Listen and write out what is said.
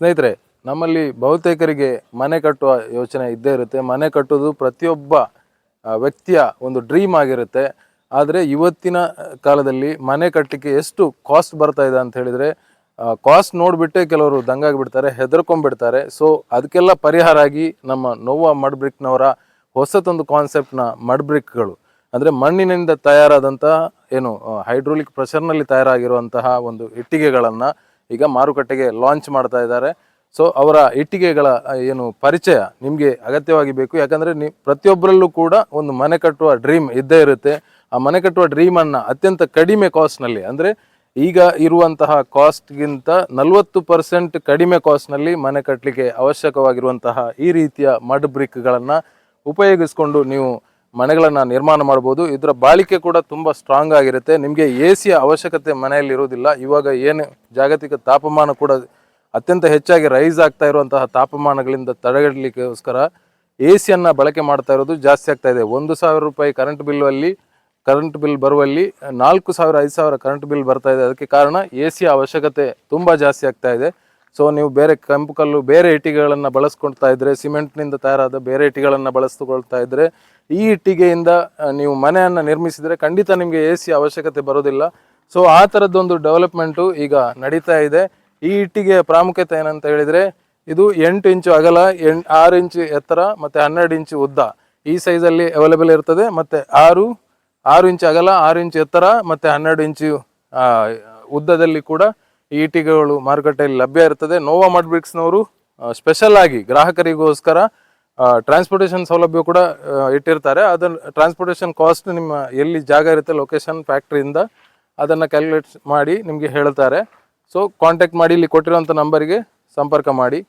ಸ್ನೇಹಿತರೆ, ನಮ್ಮಲ್ಲಿ ಬಹುತೇಕರಿಗೆ ಮನೆ ಕಟ್ಟುವ ಯೋಚನೆ ಇದ್ದೇ ಇರುತ್ತೆ. ಮನೆ ಕಟ್ಟುವುದು ಪ್ರತಿಯೊಬ್ಬ ವ್ಯಕ್ತಿಯ ಒಂದು ಡ್ರೀಮ್ ಆಗಿರುತ್ತೆ. ಆದರೆ ಇವತ್ತಿನ ಕಾಲದಲ್ಲಿ ಮನೆ ಕಟ್ಟಲಿಕ್ಕೆ ಎಷ್ಟು ಕಾಸ್ಟ್ ಬರ್ತಾ ಇದೆ ಅಂತ ಹೇಳಿದರೆ, ಕಾಸ್ಟ್ ನೋಡಿಬಿಟ್ಟೆ ಕೆಲವರು ದಂಗಾಗಿಬಿಡ್ತಾರೆ, ಹೆದರ್ಕೊಂಡ್ಬಿಡ್ತಾರೆ. ಸೊ ಅದಕ್ಕೆಲ್ಲ ಪರಿಹಾರ ಆಗಿ ನಮ್ಮ ನೋವಾ ಮಡ್ ಬ್ರಿಕ್ನವರ ಹೊಸತೊಂದು ಕಾನ್ಸೆಪ್ಟ್ನ ಮಡ್ ಬ್ರಿಕ್ಗಳು, ಅಂದರೆ ಮಣ್ಣಿನಿಂದ ತಯಾರಾದಂತಹ ಏನು ಹೈಡ್ರೋಲಿಕ್ ಪ್ರೆಷರ್ನಲ್ಲಿ ತಯಾರಾಗಿರುವಂತಹ ಒಂದು ಇಟ್ಟಿಗೆಗಳನ್ನು ಈಗ ಮಾರುಕಟ್ಟೆಗೆ ಲಾಂಚ್ ಮಾಡ್ತಾ ಇದ್ದಾರೆ. ಸೊ ಅವರ ಇಟ್ಟಿಗೆಗಳ ಏನು ಪರಿಚಯ ನಿಮಗೆ ಅಗತ್ಯವಾಗಿ ಬೇಕು. ಯಾಕಂದರೆ ಪ್ರತಿಯೊಬ್ಬರಲ್ಲೂ ಕೂಡ ಒಂದು ಮನೆ ಕಟ್ಟುವ ಡ್ರೀಮ್ ಇದ್ದೇ ಇರುತ್ತೆ. ಆ ಮನೆ ಕಟ್ಟುವ ಡ್ರೀಮನ್ನು ಅತ್ಯಂತ ಕಡಿಮೆ ಕಾಸ್ಟ್ನಲ್ಲಿ, ಅಂದರೆ ಈಗ ಇರುವಂತಹ ಕಾಸ್ಟ್ಗಿಂತ 40% ಕಡಿಮೆ ಕಾಸ್ಟ್ನಲ್ಲಿ ಮನೆ ಕಟ್ಟಲಿಕ್ಕೆ ಅವಶ್ಯಕವಾಗಿರುವಂತಹ ಈ ರೀತಿಯ ಮಡ್ ಬ್ರಿಕ್ಗಳನ್ನು ಉಪಯೋಗಿಸ್ಕೊಂಡು ನೀವು ಮನೆಗಳನ್ನು ನಿರ್ಮಾಣ ಮಾಡ್ಬೋದು. ಇದರ ಬಾಳಿಕೆ ಕೂಡ ತುಂಬ ಸ್ಟ್ರಾಂಗ್ ಆಗಿರುತ್ತೆ. ನಿಮಗೆ AC ಅವಶ್ಯಕತೆ ಮನೆಯಲ್ಲಿ ಇರೋದಿಲ್ಲ. ಇವಾಗ ಏನು ಜಾಗತಿಕ ತಾಪಮಾನ ಕೂಡ ಅತ್ಯಂತ ಹೆಚ್ಚಾಗಿ ರೈಸ್ ಆಗ್ತಾ ಇರುವಂತಹ ತಾಪಮಾನಗಳಿಂದ ತಡೆಗಟ್ಟಲಿಕ್ಕೋಸ್ಕರ AC ಬಳಕೆ ಮಾಡ್ತಾ ಇರೋದು ಜಾಸ್ತಿ ಆಗ್ತಾ ಇದೆ. 1,000 ರೂಪಾಯಿ ಕರೆಂಟ್ ಬಿಲ್ ಬರುವಲ್ಲಿ 4,000 5,000 ಕರೆಂಟ್ ಬಿಲ್ ಬರ್ತಾ ಇದೆ. ಅದಕ್ಕೆ ಕಾರಣ AC ಅವಶ್ಯಕತೆ ತುಂಬ ಜಾಸ್ತಿ ಆಗ್ತಾ ಇದೆ. ಸೊ ನೀವು ಬೇರೆ ಕೆಂಪು ಕಲ್ಲು, ಬೇರೆ ಇಟ್ಟಿಗೆಗಳನ್ನು ಬಳಸ್ಕೊಳ್ತಾ ಇದ್ದರೆ, ಸಿಮೆಂಟ್ನಿಂದ ತಯಾರಾದ ಬೇರೆ ಇಟ್ಟಿಗೆಗಳನ್ನು ಬಳಸ್ಕೊಳ್ತಾ ಇದ್ದರೆ, ಈ ಇಟ್ಟಿಗೆಯಿಂದ ನೀವು ಮನೆಯನ್ನು ನಿರ್ಮಿಸಿದರೆ ಖಂಡಿತ ನಿಮಗೆ AC ಅವಶ್ಯಕತೆ ಬರೋದಿಲ್ಲ. ಸೊ ಆ ಥರದ್ದೊಂದು ಡೆವಲಪ್ಮೆಂಟು ಈಗ ನಡೀತಾ ಇದೆ. ಈ ಇಟ್ಟಿಗೆಯ ಪ್ರಾಮುಖ್ಯತೆ ಏನಂತ ಹೇಳಿದರೆ, ಇದು 8 ಇಂಚು ಅಗಲ, 6 ಇಂಚು ಎತ್ತರ ಮತ್ತು 12 ಇಂಚು ಉದ್ದ ಈ ಸೈಜಲ್ಲಿ ಅವೈಲೇಬಲ್ ಇರ್ತದೆ. ಮತ್ತು 6 ಇಂಚು ಅಗಲ, 6 ಇಂಚು ಎತ್ತರ ಮತ್ತು 12 ಇಂಚು ಉದ್ದದಲ್ಲಿ ಕೂಡ ಈ ಇಟ್ಟಿಗೆಗಳು ಮಾರುಕಟ್ಟೆಯಲ್ಲಿ ಲಭ್ಯ ಇರ್ತದೆ. ನೋವಾ ಮಡ್ ಬ್ರಿಕ್ಸ್ನವರು ಸ್ಪೆಷಲ್ ಆಗಿ ಗ್ರಾಹಕರಿಗೋಸ್ಕರ ಟ್ರಾನ್ಸ್ಪೋರ್ಟೇಷನ್ ಸೌಲಭ್ಯ ಕೂಡ ಇಟ್ಟಿರ್ತಾರೆ. ಅದನ್ನು ಟ್ರಾನ್ಸ್ಪೋರ್ಟೇಷನ್ ಕಾಸ್ಟ್ ನಿಮ್ಮ ಎಲ್ಲಿ ಜಾಗ ಇರುತ್ತೆ, ಲೊಕೇಶನ್ ಫ್ಯಾಕ್ಟ್ರಿಯಿಂದ ಅದನ್ನು ಕ್ಯಾಲ್ಕುಲೇಟ್ ಮಾಡಿ ನಿಮಗೆ ಹೇಳ್ತಾರೆ. ಸೊ ಕಾಂಟ್ಯಾಕ್ಟ್ ಮಾಡಿ, ಇಲ್ಲಿ ಕೊಟ್ಟಿರುವಂಥ ನಂಬರಿಗೆ ಸಂಪರ್ಕ ಮಾಡಿ.